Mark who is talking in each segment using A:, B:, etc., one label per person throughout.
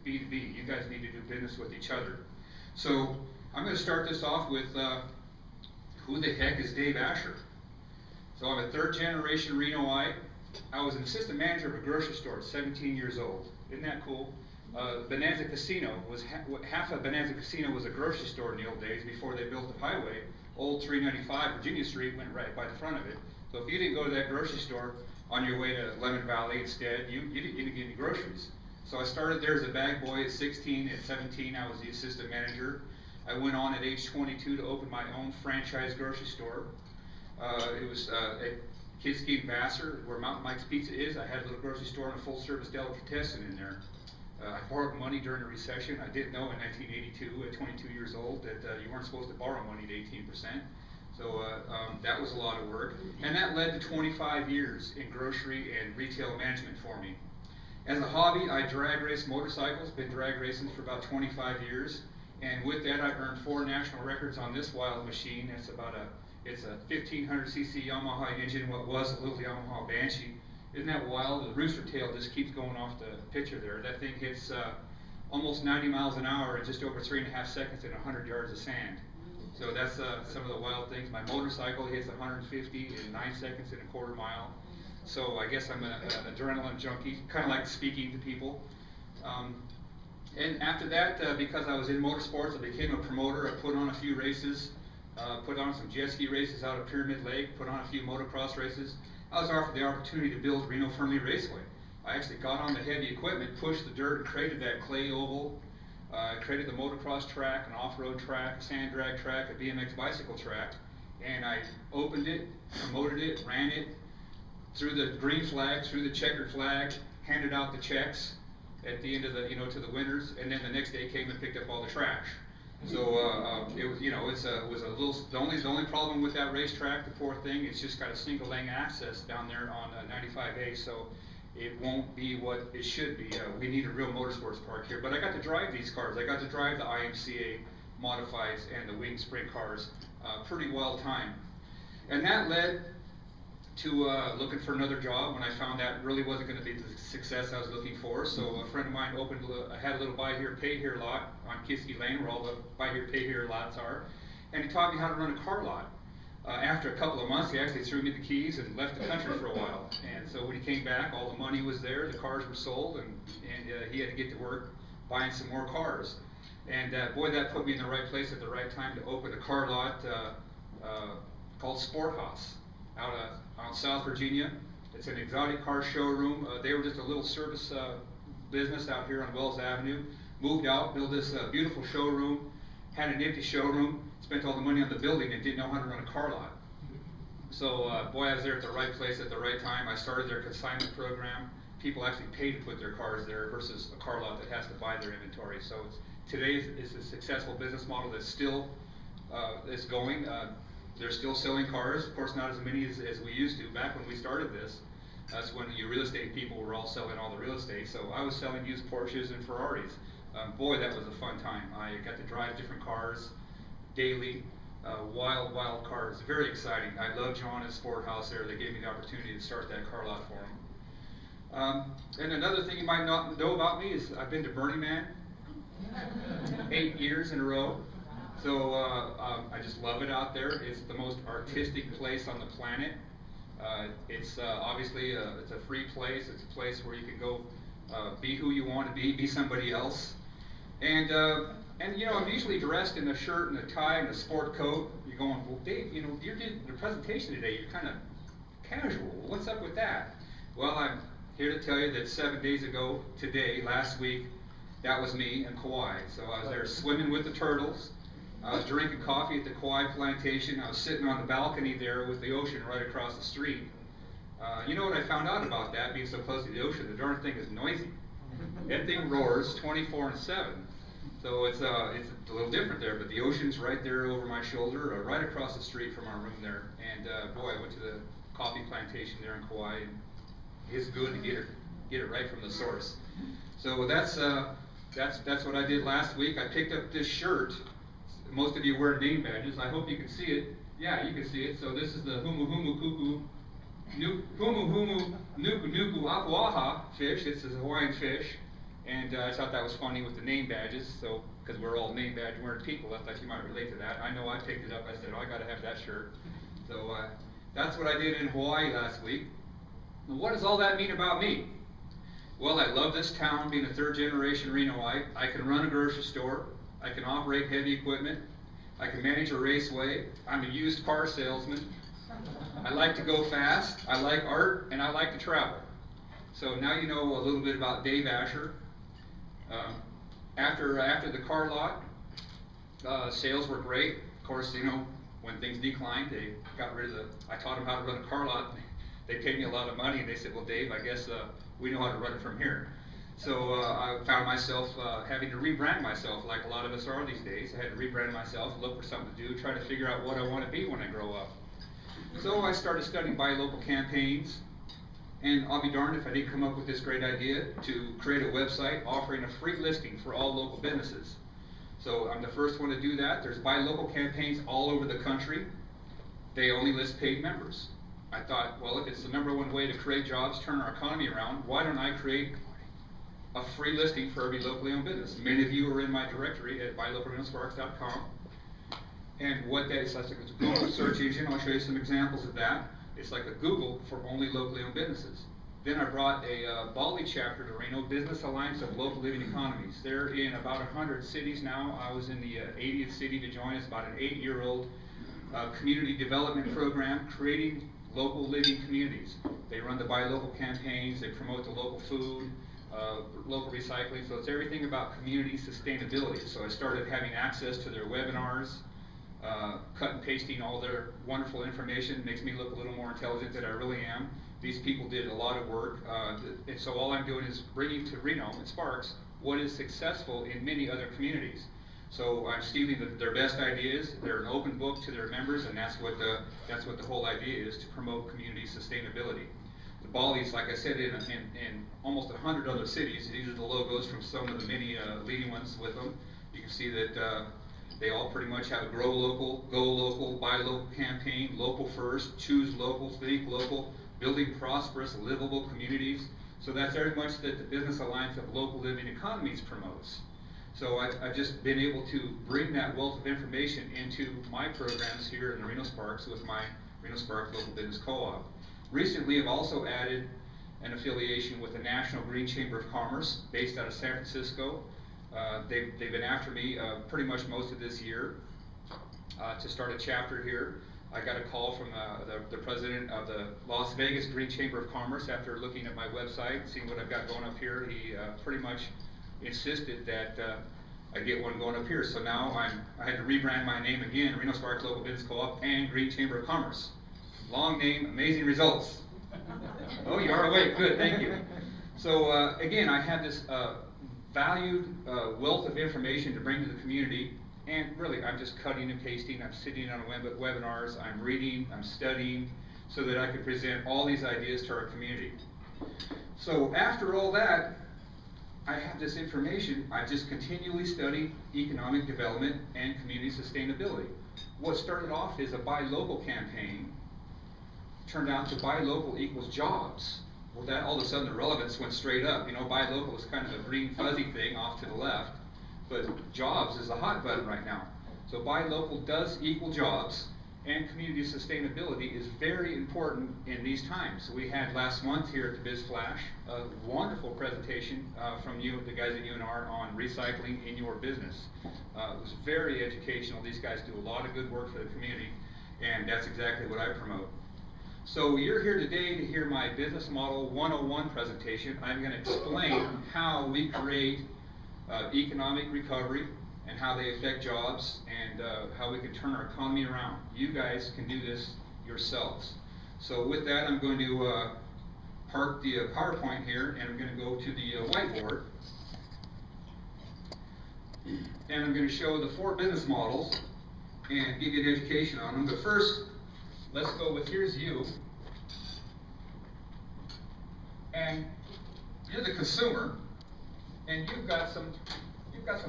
A: B2B. You guys need to do business with each other. So I'm going to start this off with who the heck is Dave Asher? So I'm a third generation Renoite. I was an assistant manager of a grocery store at 17 years old. Isn't that cool? Bonanza Casino was half of Bonanza Casino was a grocery store in the old days before they built the highway. Old 395 Virginia Street went right by the front of it. So if you didn't go to that grocery store on your way to Lemon Valley instead, you didn't get any groceries. So I started there as a bag boy at 16. At 17, I was the assistant manager. I went on at age 22 to open my own franchise grocery store. It was at Kidsky and Vassar, where Mountain Mike's Pizza is. I had a little grocery store and a full-service delicatessen in there. I borrowed money during the recession. I didn't know in 1982, at 22 years old, that you weren't supposed to borrow money at 18%. So that was a lot of work. And that led to 25 years in grocery and retail management for me. As a hobby, I drag race motorcycles, been drag racing for about 25 years. And with that, I've earned 4 national records on this wild machine. It's a 1500cc Yamaha engine, what was a little Yamaha Banshee. Isn't that wild? The rooster tail just keeps going off the picture there. That thing hits almost 90 miles an hour in just over 3.5 seconds in 100 yards of sand. So that's some of the wild things. My motorcycle hits 150 in 9 seconds in a quarter mile. So I guess I'm an adrenaline junkie, kind of like speaking to people. And after that, because I was in motorsports, I became a promoter. I put on a few races, put on some jet ski races out of Pyramid Lake, put on a few motocross races. I was offered the opportunity to build Reno-Fernley Raceway. I actually got on the heavy equipment, pushed the dirt, and created that clay oval. Created the motocross track, an off-road track, a sand drag track, a BMX bicycle track, and I opened it, promoted it, ran it, threw the green flag, threw the checkered flag, handed out the checks at the end of the, to the winners, and then the next day came and picked up all the trash. So it was, it was a little. The only problem with that racetrack, the poor thing, it's just got a single lane access down there on 95A. So it won't be what it should be. We need a real motorsports park here. But I got to drive these cars. I got to drive the IMCA modifieds and the wing sprint cars. Pretty wild time. And that led to looking for another job when I found that really wasn't going to be the success I was looking for. So a friend of mine had a little buy here, pay here lot on Kidsky Lane, where all the buy here, pay here lots are. And he taught me how to run a car lot. After a couple of months, he actually threw me the keys and left the country for a while. And so when he came back, all the money was there, the cars were sold, and he had to get to work buying some more cars. And boy, that put me in the right place at the right time to open a car lot called Sport House out on South Virginia. It's an exotic car showroom. They were just a little service business out here on Wells Avenue. Moved out, built this beautiful showroom, had an empty showroom, spent all the money on the building and didn't know how to run a car lot. So boy, I was there at the right place at the right time. I started their consignment program. People actually pay to put their cars there versus a car lot that has to buy their inventory. So today is a successful business model that still is going. They're still selling cars, of course not as many as we used to. Back when we started this, that's when you real estate people were all selling all the real estate. So I was selling used Porsches and Ferraris. Boy, that was a fun time. I got to drive different cars daily, wild cars, very exciting. I love John and Sport House there. They gave me the opportunity to start that car lot for him. And another thing you might not know about me is I've been to Burning Man 8 years in a row. So I just love it out there. It's the most artistic place on the planet. It's obviously it's a free place. It's a place where you can go be who you want to be somebody else. And I'm usually dressed in a shirt and a tie and a sport coat. You're going, well, Dave, you did the presentation today. You're kind of casual. What's up with that? Well, I'm here to tell you that 7 days ago, today, last week, that was me in Kauai. So I was there swimming with the turtles. I was drinking coffee at the Kauai plantation. I was sitting on the balcony there with the ocean right across the street. You know what I found out about that, being so close to the ocean? The darn thing is noisy. That thing roars 24/7. So it's a little different there, but the ocean's right there over my shoulder, right across the street from our room there. And boy, I went to the coffee plantation there in Kauai, and it's good to get it right from the source. So that's what I did last week. I picked up this shirt. Most of you wear name badges. I hope you can see it. Yeah, you can see it. So this is the Humu Humu Kuku Humu Humu Nuku Nuku Apuaha fish. It's a Hawaiian fish. And I thought that was funny with the name badges, so, because we're all name badge wearing people, I thought you might relate to that. I know I picked it up, I said, oh, I gotta have that shirt. So that's what I did in Hawaii last week. And what does all that mean about me? Well, I love this town, being a third generation Renoite. I can run a grocery store, I can operate heavy equipment, I can manage a raceway, I'm a used car salesman, I like to go fast, I like art, and I like to travel. So now you know a little bit about Dave Asher. After the car lot, sales were great. Of course, you know, when things declined, they got rid of I taught them how to run a car lot. They paid me a lot of money, and they said, well, Dave, I guess we know how to run it from here. So I found myself having to rebrand myself, like a lot of us are these days. I had to rebrand myself, look for something to do, try to figure out what I want to be when I grow up. So I started studying buy local campaigns, and I'll be darned if I didn't come up with this great idea to create a website offering a free listing for all local businesses. So I'm the first one to do that. There's buy local campaigns all over the country. They only list paid members. I thought, well, if it's the #1 way to create jobs, turn our economy around, why don't I create a free listing for every locally owned business? Many of you are in my directory at buylocalrenosparks.com. And what that is, it's a Google search engine. I'll show you some examples of that. It's like a Google for only locally owned businesses. Then I brought a Bali chapter to Reno, Business Alliance of Local Living Economies. They're in about 100 cities now. I was in the 80th city to join us, about an 8-year-old community development program, creating local living communities. They run the buy local campaigns, they promote the local food, local recycling, so it's everything about community sustainability. So I started having access to their webinars, cut and pasting all their wonderful information. Makes me look a little more intelligent than I really am. These people did a lot of work, and so all I'm doing is bringing to Reno and Sparks what is successful in many other communities. So I'm stealing their best ideas. They're an open book to their members, and that's what the whole idea is, to promote community sustainability. The Bali's, like I said, in almost 100 other cities. These are the logos from some of the many leading ones with them. You can see that they all pretty much have a grow local, go local, buy local campaign, local first, choose local, think local, building prosperous, livable communities. So that's very much that the Business Alliance of Local Living Economies promotes. So I've just been able to bring that wealth of information into my programs here in the Reno Sparks with my Reno Sparks Local Business Co-op. Recently, I've also added an affiliation with the National Green Chamber of Commerce, based out of San Francisco. They've been after me pretty much most of this year to start a chapter here. I got a call from the president of the Las Vegas Green Chamber of Commerce after looking at my website, seeing what I've got going up here. He pretty much insisted that I get one going up here. So now I had to rebrand my name again, Reno Sparks Local Business Co-op and Green Chamber of Commerce. Long name, amazing results. Oh, you are awake. Good, thank you. So again, I have this valued wealth of information to bring to the community, and really I'm just cutting and pasting. I'm sitting on webinars, I'm reading, I'm studying, so that I can present all these ideas to our community. So after all that, I have this information. I just continually study economic development and community sustainability. What started off as a buy local campaign turned out to buy local equals jobs. Well, that all of a sudden the relevance went straight up. You know, buy local is kind of a green fuzzy thing off to the left, but jobs is the hot button right now. So buy local does equal jobs, and community sustainability is very important in these times. So we had last month here at the Biz Flash a wonderful presentation from you, the guys at UNR, on recycling in your business. It was very educational. These guys do a lot of good work for the community, and that's exactly what I promote. So you're here today to hear my Business Model 101 presentation. I'm going to explain how we create economic recovery and how they affect jobs, and how we can turn our economy around. You guys can do this yourselves. So with that, I'm going to park the PowerPoint here, and I'm going to go to the whiteboard. And I'm going to show the 4 business models and give you an education on them. But first, let's go with, here's you. And you're the consumer, and you've got some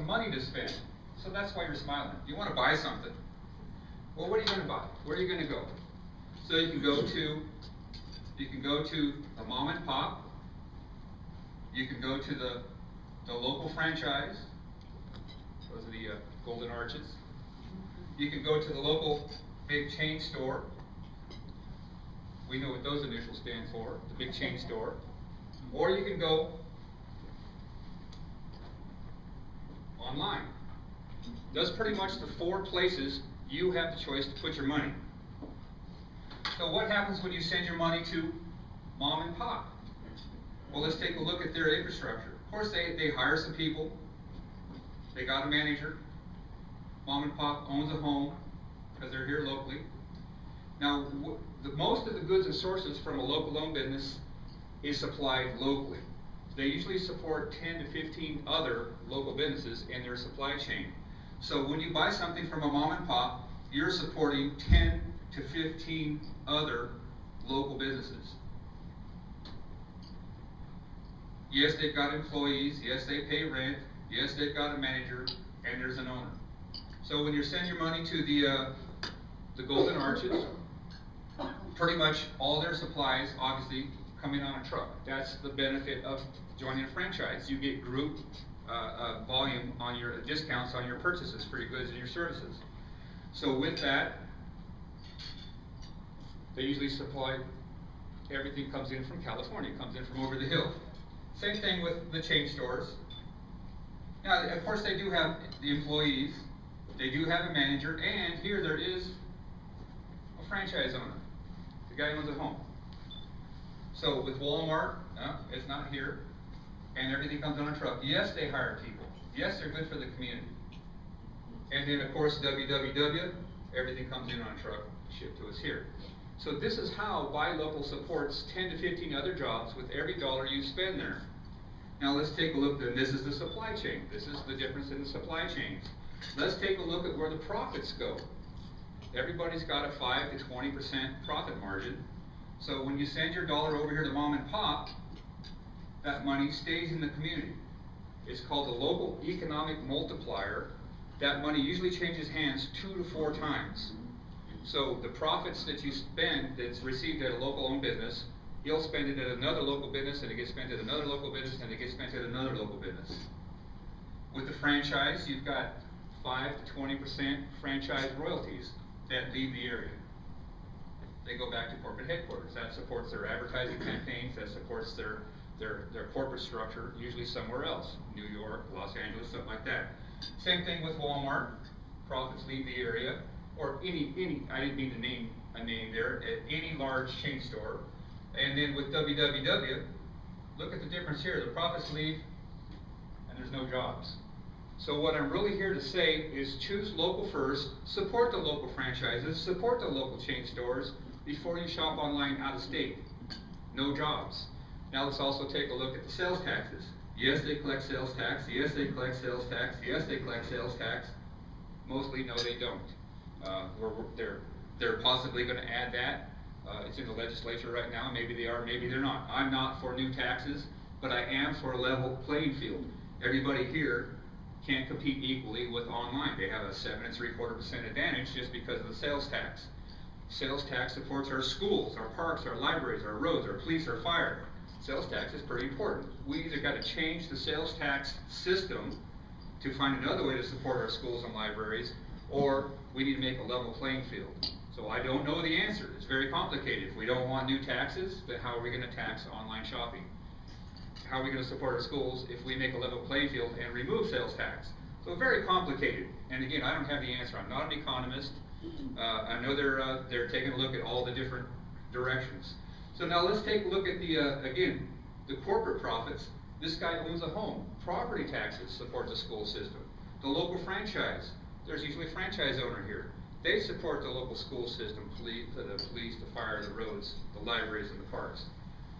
A: money to spend. So that's why you're smiling. You want to buy something. Well, what are you going to buy? Where are you going to go? So you can go to a mom and pop. You can go to the the local franchise, those are the golden arches. You can go to the local big chain store. We know what those initials stand for, the big chain store. Or you can go online. Those are pretty much the 4 places you have the choice to put your money. So what happens when you send your money to mom and pop? Well, let's take a look at their infrastructure. Of course, they hire some people. They got a manager. Mom and pop owns a home because they're here locally. Now, most of the goods and sources from a local owned business is supplied locally. They usually support 10 to 15 other local businesses in their supply chain. So when you buy something from a mom and pop, you're supporting 10 to 15 other local businesses. Yes, they've got employees. Yes, they pay rent. Yes, they've got a manager, and there's an owner. So when you send your money to the Golden Arches, pretty much all their supplies obviously come in on a truck. That's the benefit of joining a franchise. You get group volume on your discounts on your purchases for your goods and your services. So with that, they usually supply, everything comes in from California, comes in from over the hill. Same thing with the chain stores. Now, of course, they do have the employees, they do have a manager, and here there is a franchise owner. The guy owns a home. So with Walmart, it's not here, and everything comes on a truck. Yes, they hire people. Yes, they're good for the community. And then, of course, WWW, everything comes in on a truck, shipped to us here. So this is how Buy Local supports 10 to 15 other jobs with every dollar you spend there. Now let's take a look, and this is the supply chain. This is the difference in the supply chains. Let's take a look at where the profits go. Everybody's got a 5 to 20% profit margin. So when you send your dollar over here to mom and pop, that money stays in the community. It's called the local economic multiplier. That money usually changes hands 2 to 4 times. So the profits that you spend that's received at a local owned business, you'll spend it at another local business, and it gets spent at another local business, and it gets spent at another local business. With the franchise, you've got 5 to 20% franchise royalties that leave the area. They go back to corporate headquarters. That supports their advertising campaigns, that supports their corporate structure, usually somewhere else, New York, Los Angeles, something like that. Same thing with Walmart. Profits leave the area, or any I didn't mean to name a name there, at any large chain store. And then with WWW, look at the difference here. The profits leave, and there's no jobs. So what I'm really here to say is choose local first, support the local franchises, support the local chain stores before you shop online out of state. No jobs. Now let's also take a look at the sales taxes. Yes, they collect sales tax. Yes, they collect sales tax. Yes, they collect sales tax. Mostly, no, they don't. They're possibly going to add that. It's in the legislature right now. Maybe they are, maybe they're not. I'm not for new taxes, but I am for a level playing field. Everybody here can't compete equally with online. They have a 7 3/4% advantage just because of the sales tax. Sales tax supports our schools, our parks, our libraries, our roads, our police, our fire. Sales tax is pretty important. We either got to change the sales tax system to find another way to support our schools and libraries, or we need to make a level playing field. So I don't know the answer. It's very complicated. If we don't want new taxes, then how are we going to tax online shopping? How are we going to support our schools if we make a level playing field and remove sales tax? So very complicated. And again, I don't have the answer. I'm not an economist. I know they're taking a look at all the different directions. So now let's take a look at again, the corporate profits. This guy owns a home. Property taxes support the school system. The local franchise, there's usually a franchise owner here. They support the local school system, the police, the fire, the roads, the libraries, and the parks.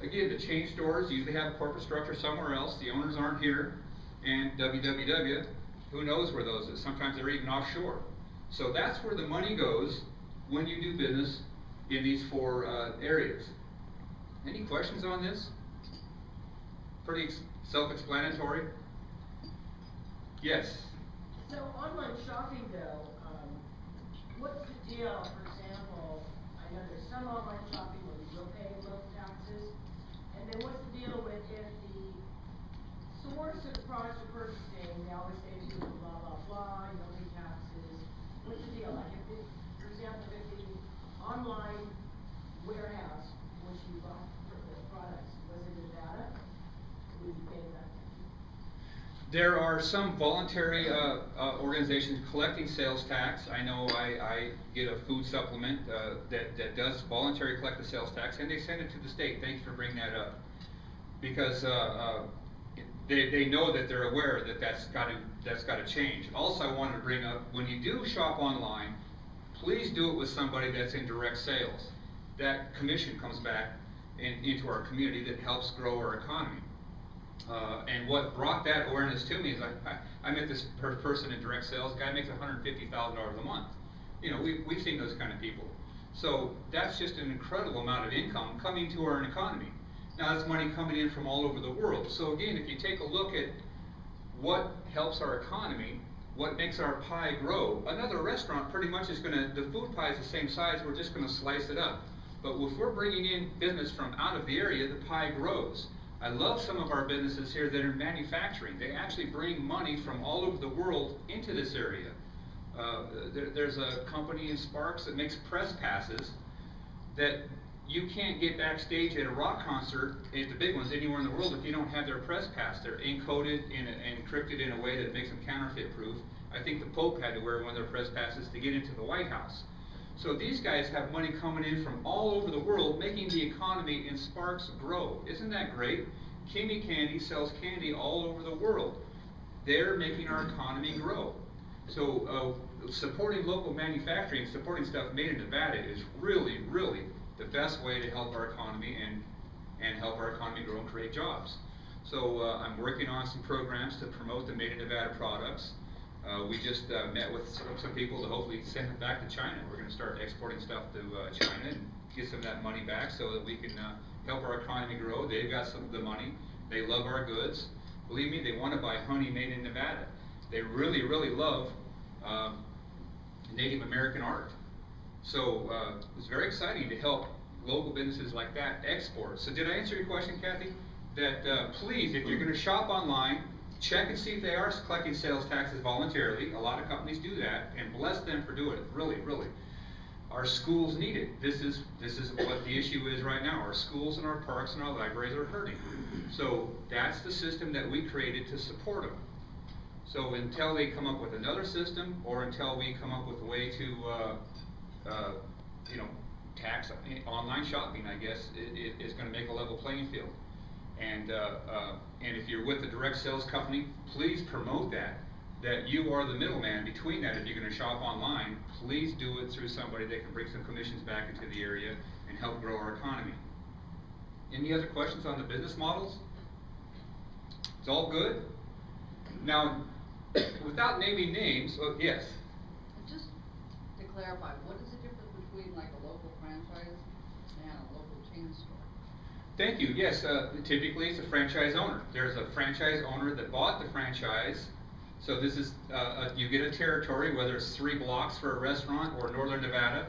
A: Again, the chain stores usually have a corporate structure somewhere else. The owners aren't here. And WWW, who knows where those is? Sometimes they're even offshore. So that's where the money goes when you do business in these 4 areas. Any questions on this? Pretty self-explanatory. Yes?
B: So online shopping though, what's the deal, for example, I know there's some online shopping where you will pay local taxes, and then what's the deal with if the source of products you're purchasing, they always say to you, blah, blah, blah, you don't pay taxes. What's the deal? Like if it, for example, if the online warehouse, which you bought for the products, was in Nevada, would you pay that?
A: There are some voluntary organizations collecting sales tax. I know I get a food supplement that does voluntary collect the sales tax, and they send it to the state. Thanks for bringing that up, because they know that they're aware that that's got to change. Also, I wanted to bring up, when you do shop online, please do it with somebody that's in direct sales. That commission comes back into our community that helps grow our economy. And what brought that awareness to me is I met this person in direct sales. Guy makes $150,000 a month. You know, we've seen those kind of people. So that's just an incredible amount of income coming to our economy. Now that's money coming in from all over the world. So again, if you take a look at what helps our economy, what makes our pie grow, another restaurant pretty much is the food pie is the same size, we're just gonna slice it up. But if we're bringing in business from out of the area, the pie grows. I love some of our businesses here that are manufacturing. They actually bring money from all over the world into this area. There's a company in Sparks that makes press passes that you can't get backstage at a rock concert, at the big ones, anywhere in the world if you don't have their press pass. They're encoded and encrypted in a way that makes them counterfeit proof. I think the Pope had to wear one of their press passes to get into the White House. So these guys have money coming in from all over the world, making the economy in Sparks grow. Isn't that great? Kimmy Candy sells candy all over the world. They're making our economy grow. So supporting local manufacturing, supporting stuff made in Nevada is really, really the best way to help our economy and help our economy grow and create jobs. So I'm working on some programs to promote the Made in Nevada products. We just met with some people to hopefully send it back to China. We're going to start exporting stuff to China and get some of that money back so that we can help our economy grow. They've got some of the money. They love our goods. Believe me, they want to buy honey made in Nevada. They really, really love Native American art. So it's very exciting to help local businesses like that export. So did I answer your question, Kathy? That please, if you're going to shop online, check and see if they are collecting sales taxes voluntarily. A lot of companies do that, and bless them for doing it. Really, really. Our schools need it. This is what the issue is right now. Our schools and our parks and our libraries are hurting. So that's the system that we created to support them. So until they come up with another system, or until we come up with a way to, tax online shopping, I guess, is going to make a level playing field. And if you're with a direct sales company, please promote that you are the middleman between that. If you're going to shop online, please do it through somebody that can bring some commissions back into the area and help grow our economy. Any other questions on the business models? It's all good? Now, without naming names, yes?
C: Just to clarify, what is the difference between like a local franchise and a local chain store?
A: Thank you. Yes, typically it's a franchise owner. There's a franchise owner that bought the franchise. So this is, you get a territory, whether it's 3 blocks for a restaurant or Northern Nevada.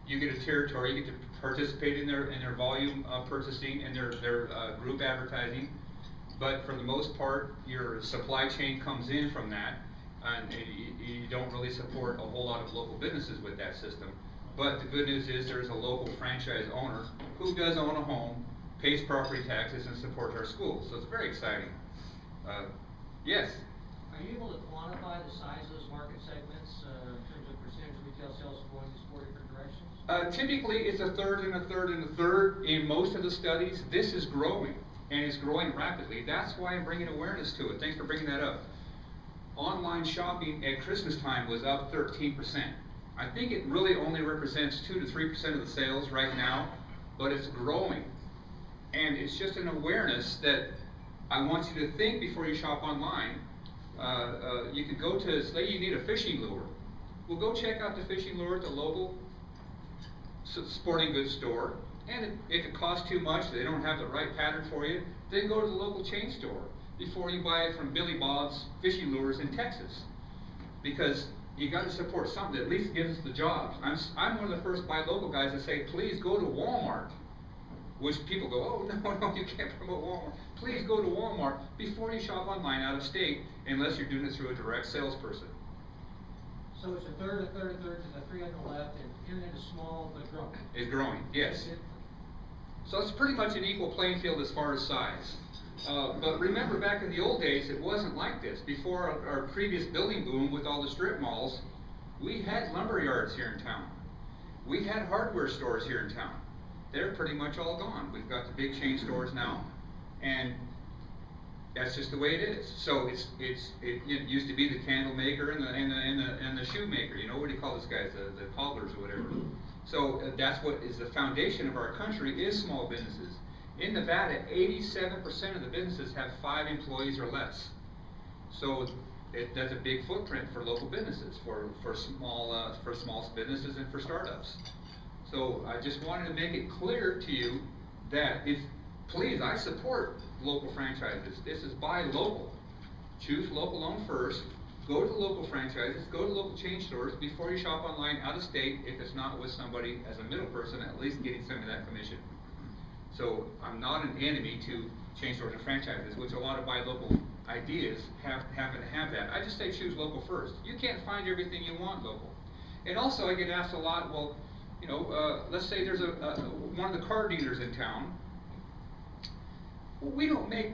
A: You get a territory, you get to participate in their volume purchasing and their group advertising. But for the most part, your supply chain comes in from that, and you don't really support a whole lot of local businesses with that system. But the good news is there's a local franchise owner who does own a home, pays property taxes, and supports our schools. So it's very exciting. Yes?
D: Are you able to quantify the size of those market segments in terms of percentage of retail sales going these 4 different directions?
A: Typically, it's a third and a third and a third. In most of the studies, this is growing, and it's growing rapidly. That's why I'm bringing awareness to it. Thanks for bringing that up. Online shopping at Christmas time was up 13%. I think it really only represents 2 to 3% of the sales right now, but it's growing. And it's just an awareness that I want you to think before you shop online. You could go to, say you need a fishing lure. Well, go check out the fishing lure at the local sporting goods store. And if it costs too much, they don't have the right pattern for you, then go to the local chain store before you buy it from Billy Bob's Fishing Lures in Texas. Because you got to support something that at least gives us the jobs. I'm one of the first buy local guys that say, please go to Walmart. which people go, oh, no, you can't promote Walmart. Please go to Walmart before you shop online out of state, unless you're doing it through a direct salesperson.
D: So it's a third, to the three on the left, and internet is small but growing.
A: It's growing, yes. So it's pretty much an equal playing field as far as size. But remember, back in the old days, it wasn't like this. Before our previous building boom with all the strip malls, we had lumber yards here in town. We had hardware stores here in town. They're pretty much all gone. We've got the big chain stores now, and that's just the way it is. So it used to be the candle maker and the shoe maker. You know, what do you call those guys? The cobblers or whatever. So that's what is the foundation of our country, is small businesses. In Nevada, 87% of the businesses have 5 employees or less. So that's a big footprint for local businesses, for small businesses and for startups. So I just wanted to make it clear to you that please, I support local franchises. This is buy local. Choose local owned first. Go to the local franchises, go to local chain stores before you shop online out of state, if it's not with somebody as a middle person, at least getting some of that commission. So I'm not an enemy to chain stores and franchises, which a lot of buy local ideas happen to have that. I just say choose local first. You can't find everything you want local. And also I get asked a lot, well, you know, let's say there's one of the car dealers in town. Well, we don't make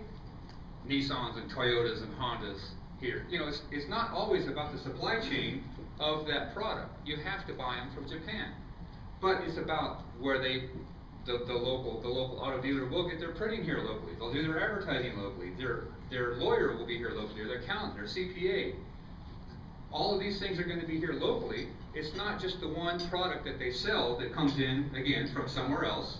A: Nissans and Toyotas and Hondas here. You know, it's not always about the supply chain of that product. You have to buy them from Japan. But it's about where the local auto dealer will get their printing here locally. They'll do their advertising locally. Their lawyer will be here locally, or their accountant, their CPA. All of these things are going to be here locally. It's not just the one product that they sell that comes in, again, from somewhere else,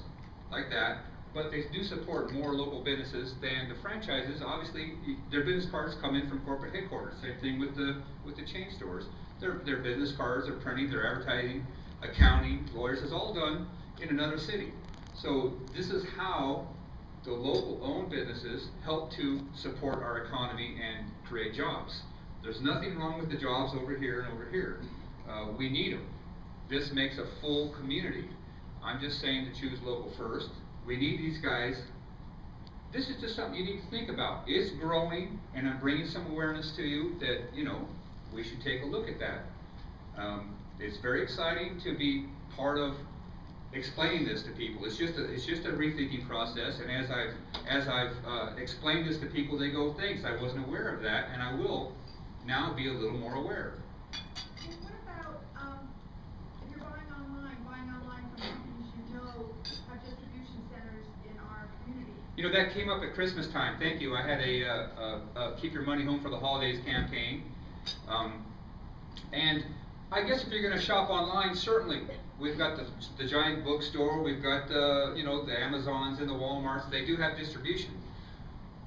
A: like that, but they do support more local businesses than the franchises. Obviously, their business cards come in from corporate headquarters. Same thing with the chain stores. Their business cards, their printing, their advertising, accounting, lawyers, is all done in another city. So this is how the local owned businesses help to support our economy and create jobs. There's nothing wrong with the jobs over here and over here. We need them. This makes a full community. I'm just saying to choose local first. We need these guys. This is just something you need to think about. It's growing, and I'm bringing some awareness to you that, you know, we should take a look at that. It's very exciting to be part of explaining this to people. It's just a rethinking process, and as I've explained this to people, they go, thanks, I wasn't aware of that, and I will now be a little more aware.
E: And what about if you're buying online from companies you know have distribution centers in our community?
A: You know, that came up at Christmas time. Thank you. I had a Keep Your Money Home for the Holidays campaign. And I guess if you're going to shop online, certainly. We've got the giant bookstore, we've got you know, the Amazons and the Walmarts. They do have distribution.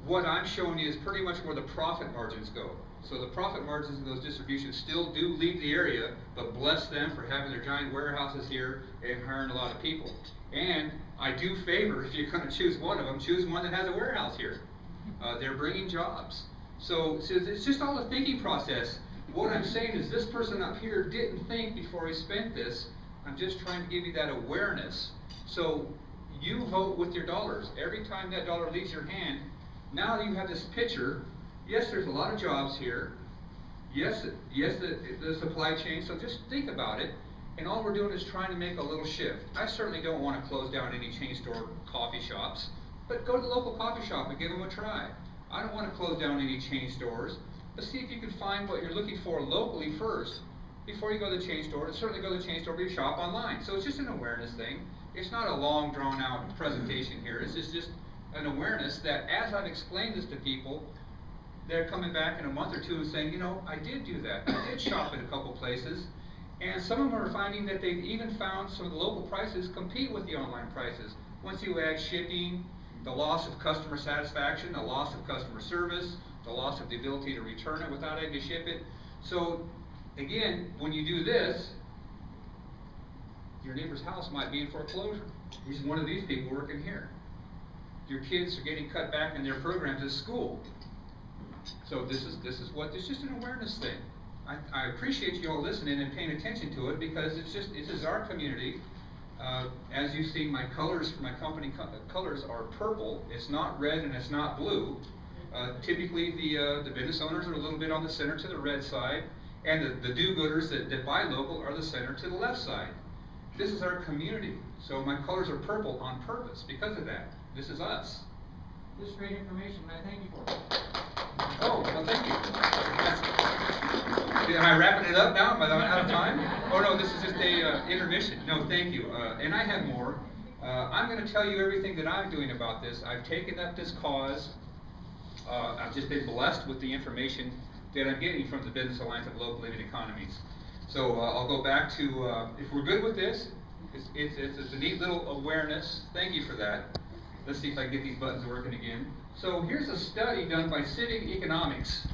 A: What I'm showing you is pretty much where the profit margins go. So the profit margins in those distributions still do leave the area, but bless them for having their giant warehouses here and hiring a lot of people. And I do favor, if you're going to choose one of them, choose one that has a warehouse here. They're bringing jobs. So it's just all a thinking process. What I'm saying is this person up here didn't think before he spent this. I'm just trying to give you that awareness. So you vote with your dollars. Every time that dollar leaves your hand, now you have this picture. Yes, there's a lot of jobs here. Yes, the supply chain. So just think about it. And all we're doing is trying to make a little shift. I certainly don't want to close down any chain store coffee shops, but go to the local coffee shop and give them a try. I don't want to close down any chain stores, but see if you can find what you're looking for locally first before you go to the chain store, and certainly go to the chain store if you shop online. So it's just an awareness thing. It's not a long, drawn-out presentation here. It's just an awareness that as I've explained this to people, they're coming back in a month or two and saying, you know, I did do that. I did shop at a couple places. And some of them are finding that they've even found some of the local prices compete with the online prices. Once you add shipping, the loss of customer satisfaction, the loss of customer service, the loss of the ability to return it without having to ship it. So again, when you do this, your neighbor's house might be in foreclosure. He's one of these people working here. Your kids are getting cut back in their programs at school. So this is just an awareness thing. I appreciate you all listening and paying attention to it, because this is our community. As you've seen, my colors for my company colors are purple. It's not red and it's not blue. Typically, the business owners are a little bit on the center to the red side, and the do-gooders that buy local are the center to the left side. This is our community, so my colors are purple on purpose because of that. This is us.
D: This is great information, and I thank you for it.
A: Oh, well, thank you. Am I wrapping it up now? Am I out of time? Oh, no, this is just a intermission. No, thank you. And I have more. I'm going to tell you everything that I'm doing about this. I've taken up this cause. I've just been blessed with the information that I'm getting from the Business Alliance of Local Living Economies. So I'll go back to, if we're good with this, it's a neat little awareness. Thank you for that. Let's see if I can get these buttons working again. So here's a study done by Civic Economics,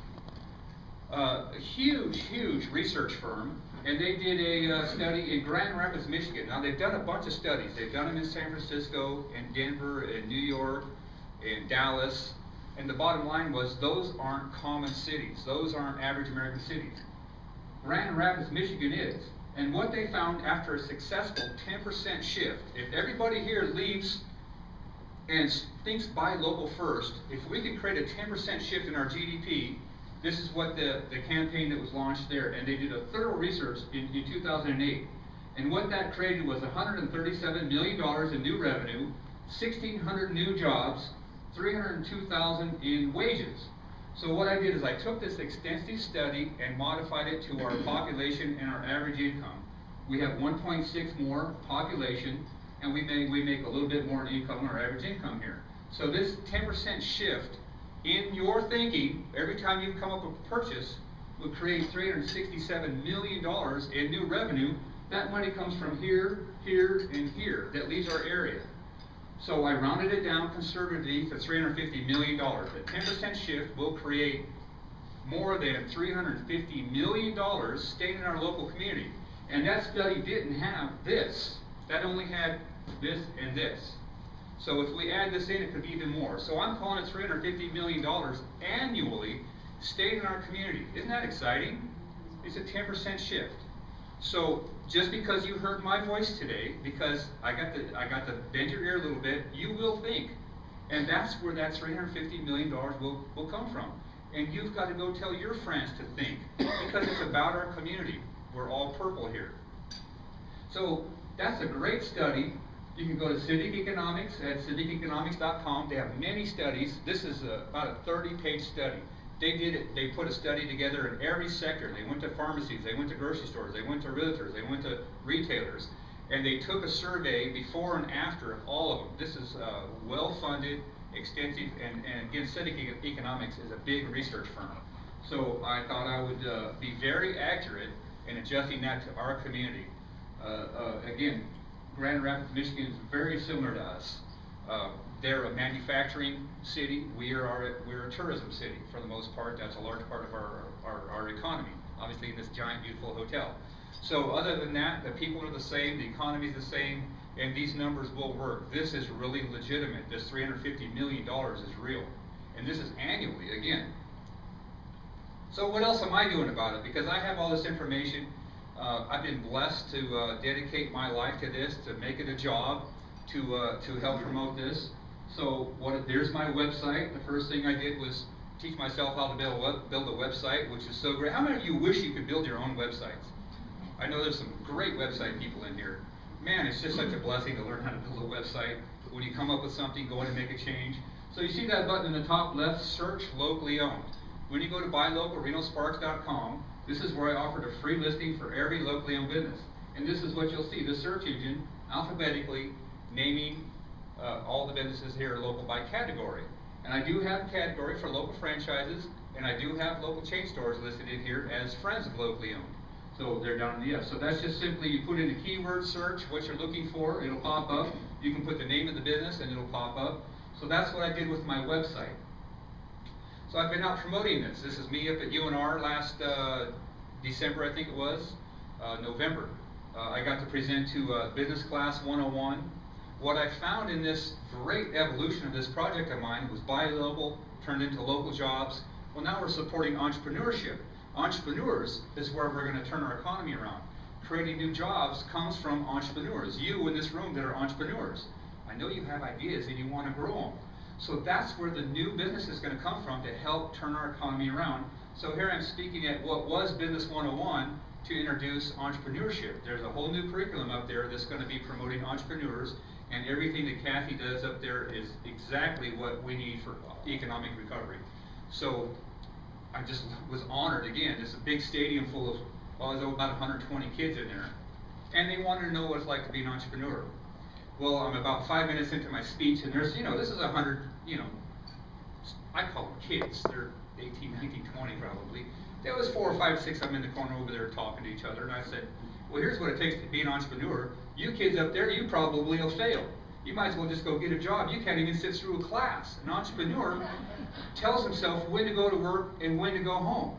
A: a huge research firm, and they did a study in Grand Rapids, Michigan. Now they've done a bunch of studies. They've done them in San Francisco, in Denver, in New York, in Dallas, and the bottom line was those aren't common cities. Those aren't average American cities. Grand Rapids, Michigan is. And what they found after a successful 10% shift, if everybody here leaves and thinks buy local first, if we can create a 10% shift in our GDP, this is what the campaign that was launched there. And they did a thorough research in 2008. And what that created was $137 million in new revenue, 1,600 new jobs, 302,000 in wages. So what I did is I took this extensive study and modified it to our population and our average income. We have 1.6 more population, and we make a little bit more in income on our average income here. So this 10% shift in your thinking, every time you come up with a purchase, will create $367 million in new revenue. That money comes from here, here, and here. That leaves our area. So I rounded it down conservatively to $350 million. The 10% shift will create more than $350 million staying in our local community. And that study didn't have this. That only had this and this. So if we add this in, it could be even more. So I'm calling it $350 million annually staying in our community. Isn't that exciting? It's a 10% shift. So just because you heard my voice today, because I got to bend your ear a little bit, you will think. And that's where that $350 million will come from. And you've got to go tell your friends to think, because it's about our community. We're all purple here. So that's a great study. You can go to Civic Economics at civiceconomics.com. They have many studies. This is about a 30-page study. They put a study together in every sector. They went to pharmacies, they went to grocery stores, they went to realtors, they went to retailers, and they took a survey before and after of all of them. This is well-funded, extensive, and again, Civic Economics is a big research firm. So I thought I would be very accurate in adjusting that to our community. Again, Grand Rapids, Michigan is very similar to us. They're a manufacturing city. We're a tourism city for the most part. That's a large part of our economy, obviously in this giant, beautiful hotel. So other than that, the people are the same, the economy is the same, and these numbers will work. This is really legitimate. This $350 million is real. And this is annually, again. So what else am I doing about it? Because I have all this information. I've been blessed to dedicate my life to this, to make it a job, to help promote this. So there's my website. The first thing I did was teach myself how to build a website, which is so great. How many of you wish you could build your own websites? I know there's some great website people in here. Man, it's just such a blessing to learn how to build a website. When you come up with something, go in and make a change. So you see that button in the top left, search locally owned. When you go to buylocalrenosparks.com, this is where I offered a free listing for every locally owned business. And this is what you'll see, the search engine, alphabetically, naming all the businesses here local by category. And I do have a category for local franchises, and I do have local chain stores listed in here as friends of locally owned. So they're down in the F. So that's just simply, you put in a keyword search, what you're looking for, it'll pop up. You can put the name of the business and it'll pop up. So that's what I did with my website. So I've been out promoting this. This is me up at UNR last December, I think it was, November. I got to present to Business Class 101. What I found in this great evolution of this project of mine was buy local, turned into local jobs. Well, now we're supporting entrepreneurship. Entrepreneurs is where we're going to turn our economy around. creating new jobs comes from entrepreneurs. You in this room that are entrepreneurs. I know you have ideas and you want to grow them. So that's where the new business is going to come from to help turn our economy around. So here I'm speaking at what was Business 101 to introduce entrepreneurship. There's a whole new curriculum up there that's going to be promoting entrepreneurs, and everything that Kathy does up there is exactly what we need for economic recovery. So I just was honored again. It's a big stadium full of, well, there's about 120 kids in there, and they wanted to know what it's like to be an entrepreneur. Well, I'm about 5 minutes into my speech, and there's, this is 100, I call them kids. They're 18, 19, 20 probably. There was 4 or 5, 6 of them in the corner over there talking to each other, and I said, well, here's what it takes to be an entrepreneur. You kids up there, you probably will fail. You might as well just go get a job. You can't even sit through a class. An entrepreneur tells himself when to go to work and when to go home.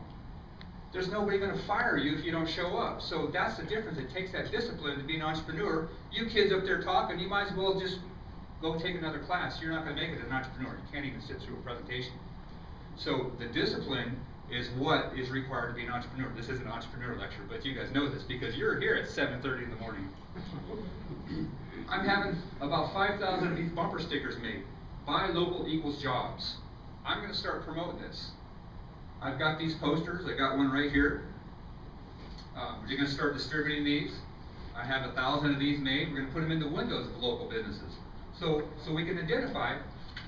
A: There's nobody going to fire you if you don't show up. So that's the difference. It takes that discipline to be an entrepreneur. You kids up there talking, you might as well just go take another class. You're not going to make it as an entrepreneur. You can't even sit through a presentation. So the discipline is what is required to be an entrepreneur. This isn't an entrepreneur lecture, but you guys know this because you're here at 7:30 in the morning. I'm having about 5,000 of these bumper stickers made. Buy local equals jobs. I'm going to start promoting this. I've got these posters. I got one right here. We're going to start distributing these. I have 1,000 of these made. We're going to put them in the windows of local businesses. So we can identify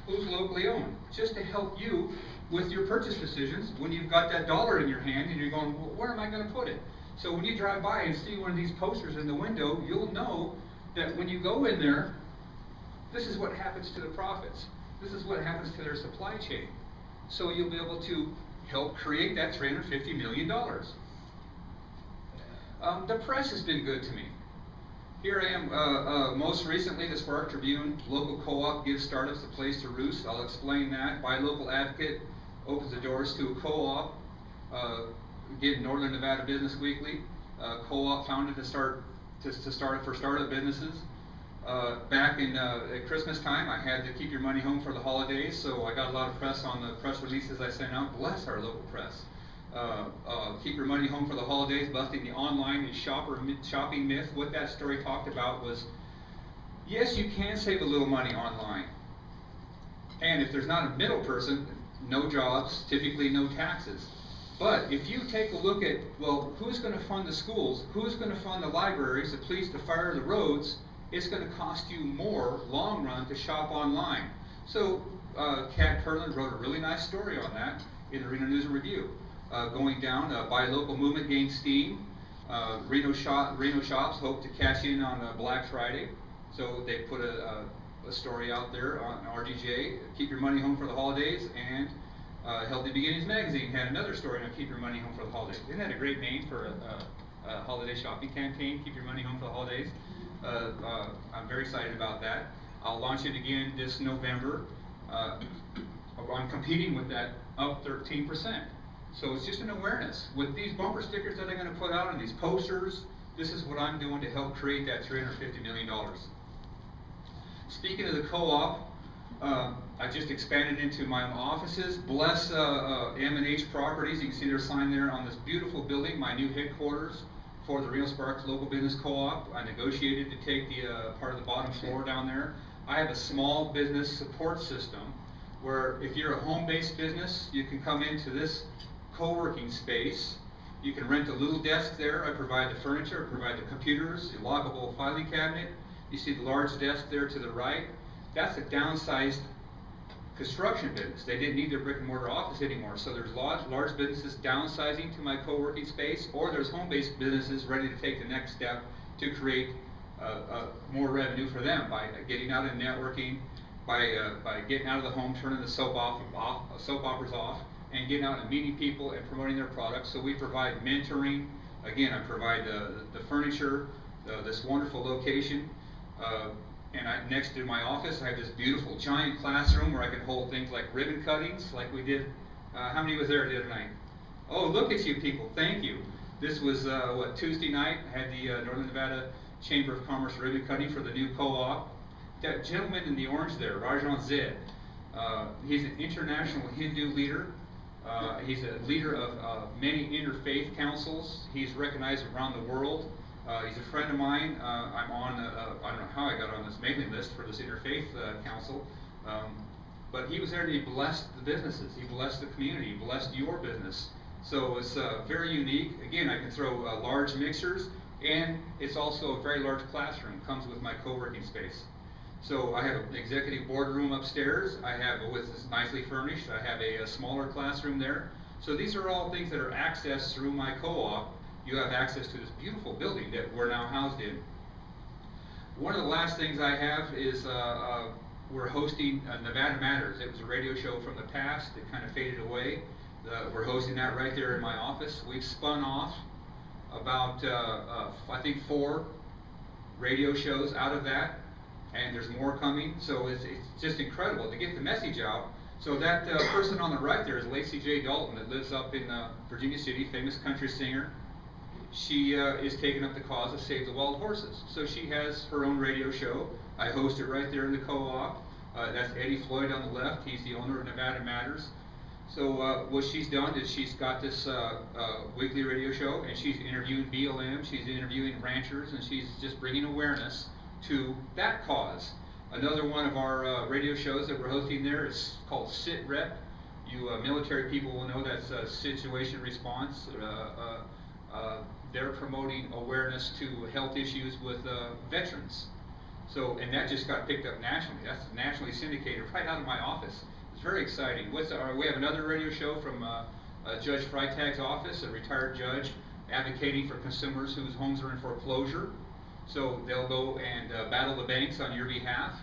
A: who's locally owned, just to help you with your purchase decisions when you've got that dollar in your hand and you're going, well, where am I going to put it? So when you drive by and see one of these posters in the window, you'll know that when you go in there, this is what happens to the profits. This is what happens to their supply chain. So you'll be able to help create that $350 million. The press has been good to me. Here I am, most recently, the Spark Tribune, local co-op gives startups a place to roost. I'll explain that. Buy Local Advocate opens the doors to a co-op. Again, Northern Nevada Business Weekly, co-op founded to start for startup businesses. Back in at Christmas time, I had to keep your money home for the holidays, so I got a lot of press on the press releases I sent out. Bless our local press. Keep your money home for the holidays, busting the online and shopping myth. What that story talked about was, yes, you can save a little money online. And if there's not a middle person, no jobs, typically no taxes. But if you take a look at, well, who's going to fund the schools, who's going to fund the libraries, the police, the fire, the roads, it's going to cost you more long run to shop online. So Kat Kurland wrote a really nice story on that in the Reno News and Review. Going down, Buy Local movement gains steam. Reno shops hope to cash in on Black Friday. So they put a story out there on RGJ, Keep Your Money Home for the Holidays, and Healthy Beginnings Magazine had another story on Keep Your Money Home for the Holidays. Isn't that a great name for a holiday shopping campaign, Keep Your Money Home for the Holidays? I'm very excited about that. I'll launch it again this November. I'm competing with that up 13%. So it's just an awareness. With these bumper stickers that I'm going to put out and these posters, this is what I'm doing to help create that $350 million. Speaking of the co-op, I just expanded into my own offices. Bless M&H Properties. You can see their sign there on this beautiful building, my new headquarters for the Reno Sparks Local Business Co-op. I negotiated to take the part of the bottom floor down there. I have a small business support system where if you're a home-based business, you can come into this co-working space. You can rent a little desk there. I provide the furniture, I provide the computers, the lockable filing cabinet. You see the large desk there to the right. That's a downsized construction business. They didn't need their brick and mortar office anymore. So there's large businesses downsizing to my co-working space, or there's home-based businesses ready to take the next step to create more revenue for them by getting out and networking, by getting out of the home, turning the soap operas off, and getting out and meeting people and promoting their products. So we provide mentoring. Again, I provide the furniture, this wonderful location. And next to my office, I have this beautiful giant classroom where I can hold things like ribbon cuttings, like we did. How many was there the other night? Oh, look at you people, thank you. This was, Tuesday night, I had the Northern Nevada Chamber of Commerce ribbon cutting for the new co-op. That gentleman in the orange there, Rajan Zed, he's an international Hindu leader. He's a leader of many interfaith councils. He's recognized around the world. He's a friend of mine. I'm on, I don't know how I got on this mailing list for this Interfaith Council, but he was there and he blessed the businesses. He blessed the community. He blessed your business. So it's very unique. Again, I can throw large mixers, and it's also a very large classroom. Comes with my co-working space. So I have an executive boardroom upstairs. I have, it's nicely furnished. I have a smaller classroom there. So these are all things that are accessed through my co-op. You have access to this beautiful building that we're now housed in. One of the last things I have is we're hosting Nevada Matters. It was a radio show from the past. It kind of faded away. We're hosting that right there in my office. We've spun off about, I think, 4 radio shows out of that, and there's more coming. So it's just incredible to get the message out. So that person on the right there is Lacey J. Dalton, that lives up in Virginia City, famous country singer. She is taking up the cause of Save the Wild Horses. So she has her own radio show. I host it right there in the co-op. That's Eddie Floyd on the left. He's the owner of Nevada Matters. So what she's done is she's got this weekly radio show, and she's interviewing BLM, she's interviewing ranchers, and she's just bringing awareness to that cause. Another one of our radio shows that we're hosting there is called Sit Rep. You military people will know that's situation response. They're promoting awareness to health issues with veterans. So, and that just got picked up nationally. That's nationally syndicated right out of my office. It's very exciting. We have another radio show from Judge Freitag's office, a retired judge, advocating for consumers whose homes are in foreclosure. So they'll go and battle the banks on your behalf.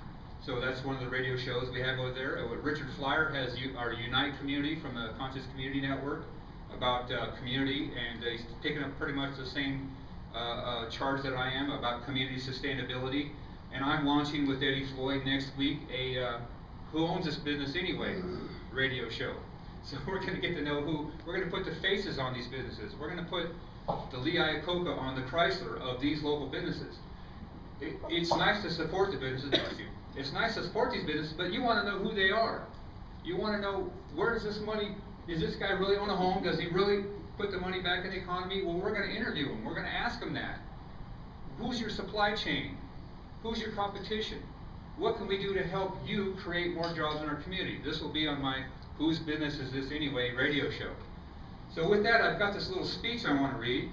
A: So that's one of the radio shows we have over there. Richard Flyer has our Unite community from the Conscious Community Network about community, and he's picking up pretty much the same charge that I am about community sustainability. And I'm launching with Eddie Floyd next week a Who Owns This Business Anyway radio show. So we're going to get to know who, we're going to put the faces on these businesses. We're going to put the Lee Iacocca on the Chrysler of these local businesses. It's nice to support the businesses, it's nice to support these businesses, but you want to know who they are. You want to know, where does this money, does this guy really own a home? Does he really put the money back in the economy? Well, we're going to interview him. We're going to ask him that. Who's your supply chain? Who's your competition? What can we do to help you create more jobs in our community? This will be on my Whose Business Is This Anyway radio show. So with that, I've got this little speech I want to read.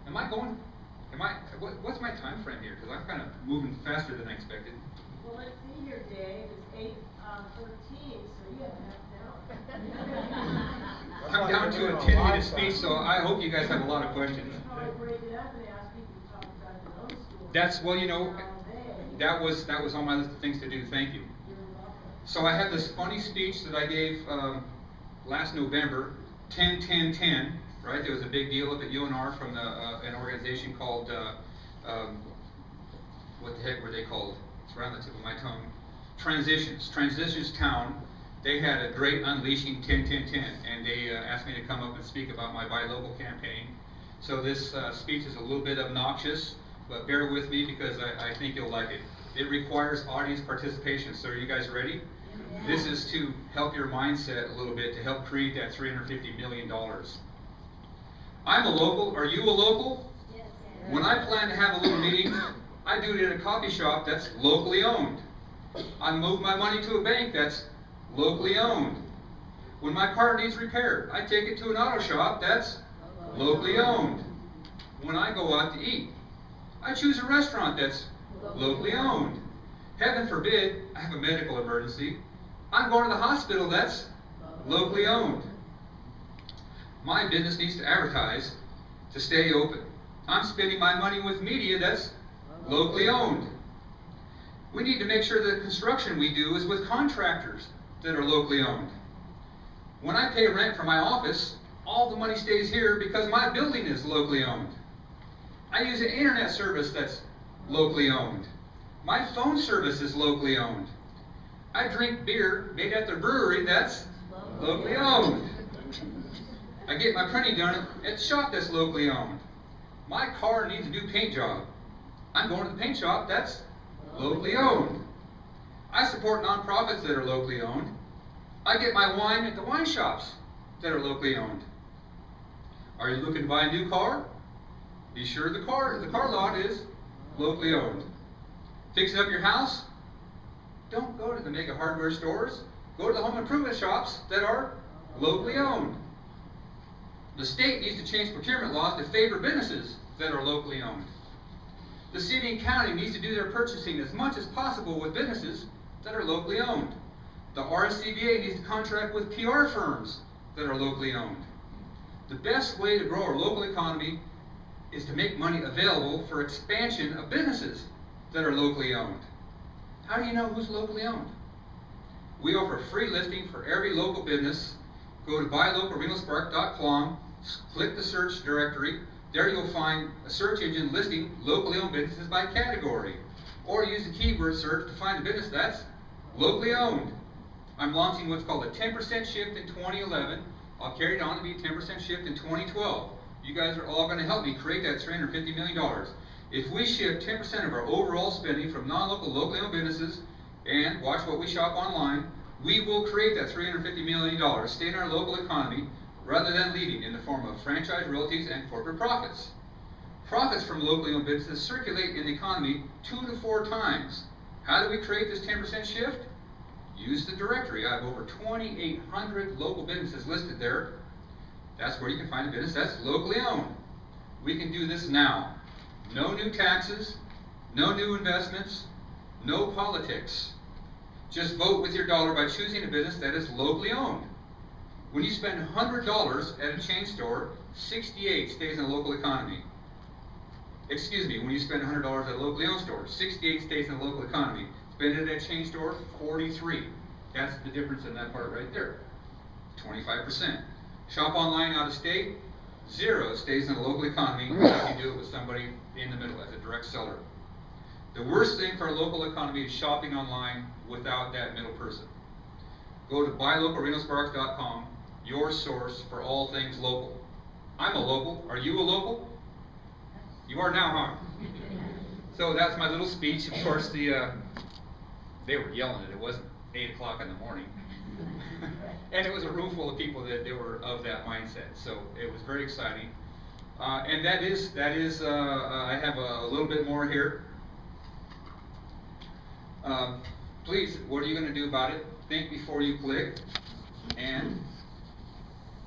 A: What's my time frame here? Because I'm kind of moving faster than I expected.
B: Well, let's see here, Dave, it's 8:13, so you have half an hour.
A: I'm down to a 10-minute speech, so I hope you guys have a lot of questions.
B: You probably break it up and ask people to talk about their own story.
A: That's, well, you know, that was on my list of things to do. Thank you.
B: You're welcome.
A: So I have this funny speech that I gave last November, 10-10-10, right? There was a big deal up at UNR from an organization called, what the heck were they called? It's around the tip of my tongue. Transitions Town. They had a great Unleashing 10-10-10, and they asked me to come up and speak about my Buy Local campaign. So this speech is a little bit obnoxious, but bear with me because I think you'll like it. It requires audience participation. So are you guys ready? Yeah. This is to help your mindset a little bit, to help create that $350 million. I'm a local. Are you a local? Yes. When I plan to have a little meeting, I do it in a coffee shop that's locally owned. I move my money to a bank that's locally owned. When my car needs repaired, I take it to an auto shop that's locally owned. When I go out to eat, I choose a restaurant that's locally owned. Heaven forbid, I have a medical emergency. I'm going to the hospital that's locally owned. My business needs to advertise to stay open. I'm spending my money with media that's locally owned. We need to make sure that the construction we do is with contractors that are locally owned. When I pay rent for my office, all the money stays here because my building is locally owned. I use an internet service that's locally owned. My phone service is locally owned. I drink beer made at the brewery that's locally owned. I get my printing done at the shop that's locally owned. My car needs a new paint job. I'm going to the paint shop that's locally owned. I support nonprofits that are locally owned. I get my wine at the wine shops that are locally owned. Are you looking to buy a new car? Be sure the car lot is locally owned. Fixing up your house? Don't go to the mega hardware stores. Go to the home improvement shops that are locally owned. The state needs to change procurement laws to favor businesses that are locally owned. The city and county needs to do their purchasing as much as possible with businesses that are locally owned. The RSCBA needs to contract with PR firms that are locally owned. The best way to grow our local economy is to make money available for expansion of businesses that are locally owned. How do you know who's locally owned? We offer free listing for every local business. Go to buylocalrenospark.com, click the search directory. There you'll find a search engine listing locally owned businesses by category. Or use the keyword search to find a business that's locally owned. I'm launching what's called a 10% shift in 2011. I'll carry it on to be a 10% shift in 2012. You guys are all going to help me create that $350 million. If we shift 10% of our overall spending from non-local, locally owned businesses, and watch what we shop online, we will create that $350 million, stay in our local economy, rather than leaving in the form of franchise royalties and corporate profits. Profits from locally owned businesses circulate in the economy 2 to 4 times. How do we create this 10% shift? Use the directory. I have over 2,800 local businesses listed there. That's where you can find a business that's locally owned. We can do this now. No new taxes, no new investments, no politics. Just vote with your dollar by choosing a business that is locally owned. When you spend $100 at a chain store, 68 stays in the local economy. Excuse me, when you spend $100 at a locally owned store, 68 stays in the local economy. Spend it at a chain store, 43. That's the difference in that part right there. 25%. Shop online out of state, 0 stays in the local economy unless you do it with somebody in the middle as a direct seller. The worst thing for a local economy is shopping online without that middle person. Go to buylocalrenosparks.com, your source for all things local. I'm a local. Are you a local? You are now, huh? So that's my little speech. Of course, they were yelling it. It wasn't 8 o'clock in the morning. And it was a room full of people that they were of that mindset. So it was very exciting. And that is I have a little bit more here. Please, what are you going to do about it? Think before you click. And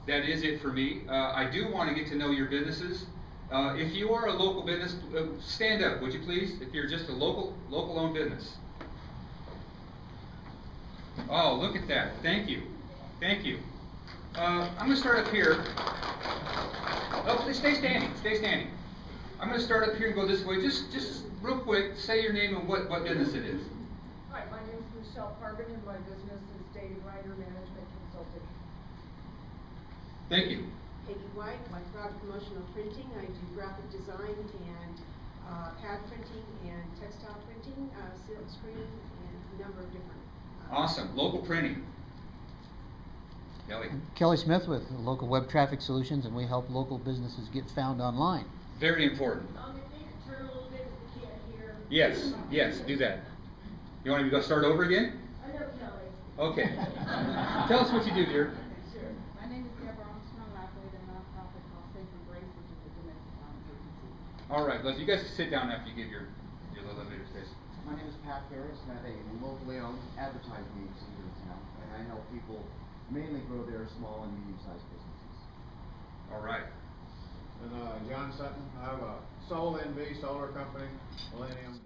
A: that is it for me. I do want to get to know your businesses. If you are a local business, stand up, would you please? If you're just a local-owned business. Oh, look at that. Thank you. Thank you. I'm going to start up here. Oh, please stay standing. Stay standing. I'm going to start up here and go this way. Just real quick, say your name and what business it is.
B: Hi, my name is Michelle Carbon, and my business is Dave Ryder Management Consulting.
A: Thank you.
F: Peggy White, White Product Promotional Printing. I do graphic design and pad printing and textile printing, silk screen, and a number of different.
A: Awesome. Local printing. Kelly.
G: Kelly Smith with Local Web Traffic Solutions, and we help local businesses get found online.
A: Very important.
B: If you could turn a little bit if you can't hear.
A: Yes, do that. You want me to go start over again?
B: I know Kelly.
A: Okay. Tell us what you do, dear.
B: Sure.
H: My name is Deborah Armstrong. I operate a nonprofit called Safe Embrace, which is a domestic violence agency.
A: All right, you guys can sit down after you give your little elevator space.
I: My name is Pat Harris, and I have a locally owned advertising agency here in town, and I help people mainly grow their small and medium-sized businesses.
A: All right.
J: And John Sutton, I have a Soul NV solar company, Millennium.